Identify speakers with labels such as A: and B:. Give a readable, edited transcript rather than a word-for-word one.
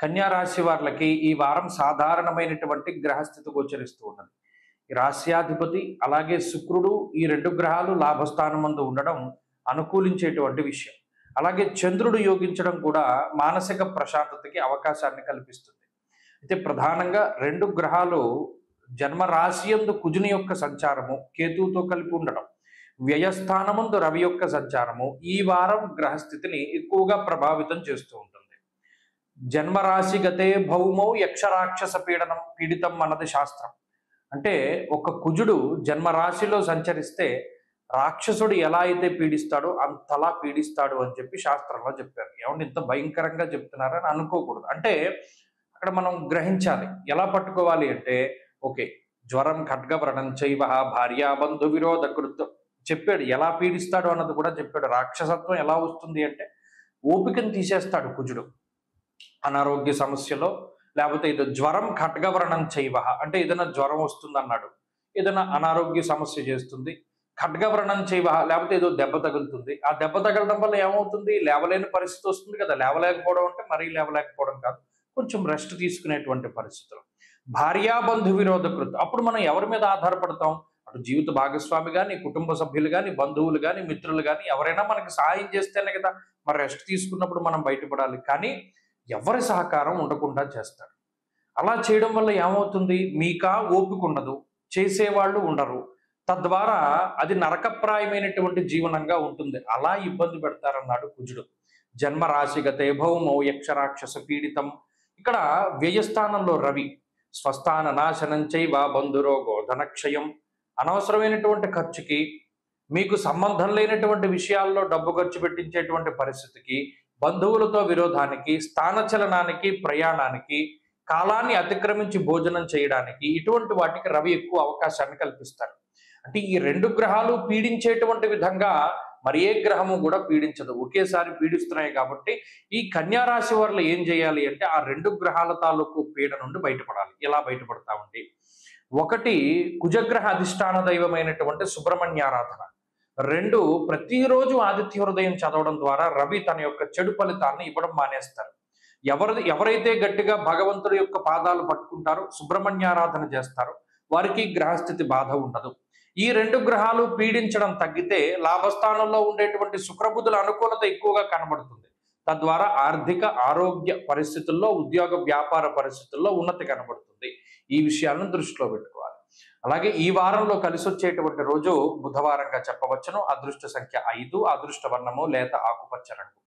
A: కన్యా రాశి వాళ్ళకి ఈ వారం సాధారణమైనటువంటి గ్రహస్థితి గోచరిస్తూ ఉన్నది. ఈ రాశ్యాధిపతి అలాగే శుక్రుడు ఈ 2 గ్రహాలు లాభస్థానమందు ఉండడం అనుకూలించేటువంటి విషయం. అలాగే చంద్రుడు యోగించడం కూడా మానసిక ప్రశాంతతకి అవకాశాన్ని కల్పిస్తుంది. అయితే ప్రధానంగా 2 గ్రహాలు జన్మ రాశియందు కుజుని యొక్క సంచారము కేతువుతో కలిపి ఉండడం, వ్యయస్థానమందు రవి యొక్క సంచారము ఈ వారం గ్రహస్థితిని ఎక్కువగా ప్రభావితం చేస్తూ ఉంటుంది. జన్మరాశి గతే భౌమౌ యక్షరాక్షస పీడితం అన్నది శాస్త్రం. అంటే ఒక కుజుడు జన్మరాశిలో సంచరిస్తే రాక్షసుడు ఎలా అయితే పీడిస్తాడో అంతలా పీడిస్తాడు అని చెప్పి శాస్త్రంలో చెప్పారు. ఏమంటే ఇంత భయంకరంగా చెప్తున్నారని అనుకోకూడదు. అంటే అక్కడ మనం గ్రహించాలి. ఎలా పట్టుకోవాలి అంటే ఓకే, జ్వరం ఖడ్గవ్రణం చైవ భార్యా బంధు విరోధ కృత్ చెప్పాడు. ఎలా పీడిస్తాడు అన్నది కూడా చెప్పాడు. రాక్షసత్వం ఎలా వస్తుంది అంటే ఓపికను తీసేస్తాడు కుజుడు. అనారోగ్య సమస్యలో లేకపోతే ఇది జ్వరం ఖడ్గవ్రణం చైవ అంటే ఏదైనా జ్వరం వస్తుంది అన్నాడు, ఏదైనా అనారోగ్య సమస్య చేస్తుంది. ఖడ్గవ్రణం చైవ లేకపోతే ఏదో దెబ్బ తగులుతుంది. ఆ దెబ్బ తగలడం వల్ల ఏమవుతుంది, లేవలేని పరిస్థితి వస్తుంది కదా. లేవలేకపోవడం అంటే మరీ లేవలేకపోవడం కాదు, కొంచెం రెస్ట్ తీసుకునేటువంటి పరిస్థితులు. భార్యాబంధు విరోధకృత్ అప్పుడు మనం ఎవరి మీద ఆధారపడతాం? అటు జీవిత భాగస్వామి కానీ, కుటుంబ సభ్యులు కానీ, బంధువులు కానీ, మిత్రులు కానీ ఎవరైనా మనకి సహాయం చేస్తేనే కదా మరి రెస్ట్ తీసుకున్నప్పుడు మనం బయటపడాలి. కానీ ఎవరి సహకారం ఉండకుండా చేస్తాడు. అలా చేయడం వల్ల ఏమవుతుంది, మీకా ఓపిక ఉండదు, చేసేవాళ్ళు ఉండరు. తద్వారా అది నరకప్రాయమైనటువంటి జీవనంగా ఉంటుంది. అలా ఇబ్బంది పెడతారన్నాడు కుజుడు. జన్మ రాశిగతే భౌమౌ యక్షరాక్షస పీడితం. ఇక్కడ వ్యయస్థానంలో రవి, స్వస్థాన నాశనం చైవ బంధురోగో ధనక్షయం. అనవసరమైనటువంటి ఖర్చుకి, మీకు సంబంధం లేనటువంటి విషయాల్లో డబ్బు ఖర్చు పెట్టించేటువంటి పరిస్థితికి, బంధువులతో విరోధానికి, స్థానచలనానికి, ప్రయాణానికి, కాలాన్ని అతిక్రమించి భోజనం చేయడానికి ఇటువంటి వాటికి రవి ఎక్కువ అవకాశాన్ని కల్పిస్తారు. అంటే ఈ 2 గ్రహాలు పీడించేటువంటి విధంగా మరి ఏ గ్రహము కూడా పీడించదు, ఒకేసారి పీడిస్తున్నాయి. కాబట్టి ఈ కన్యా రాశి వారు ఏం చేయాలి అంటే ఆ 2 గ్రహాల తాలూకు పీడ నుండి బయటపడాలి. ఎలా బయటపడతామండి? ఒకటి, కుజగ్రహ అధిష్టాన దైవమైనటువంటి సుబ్రహ్మణ్యారాధన. 2, ప్రతిరోజు ఆదిత్య హృదయం చదవడం ద్వారా రవి తన యొక్క చెడు ఫలితాన్ని ఇవ్వడం మానేస్తారు. ఎవరైతే గట్టిగా భగవంతుడి యొక్క పాదాలు పట్టుకుంటారో, సుబ్రహ్మణ్యారాధన చేస్తారో వారికి గ్రహస్థితి బాధ ఉండదు. ఈ 2 గ్రహాలు పీడించడం తగ్గితే లాభస్థానంలో ఉండేటువంటి శుక్రబుధుల అనుకూలత ఎక్కువగా కనబడుతుంది. తద్వారా ఆర్థిక ఆరోగ్య పరిస్థితుల్లో, ఉద్యోగ వ్యాపార పరిస్థితుల్లో ఉన్నతి కనబడుతుంది. ఈ విషయాలను దృష్టిలో పెట్టుకోవాలి. అలాగే ఈ వారంలో కలిసి వచ్చేటువంటి రోజు బుధవారంగా చెప్పవచ్చును. అదృష్ట సంఖ్య 5, అదృష్ట వర్ణము లేత ఆకుపచ్చ రంగు.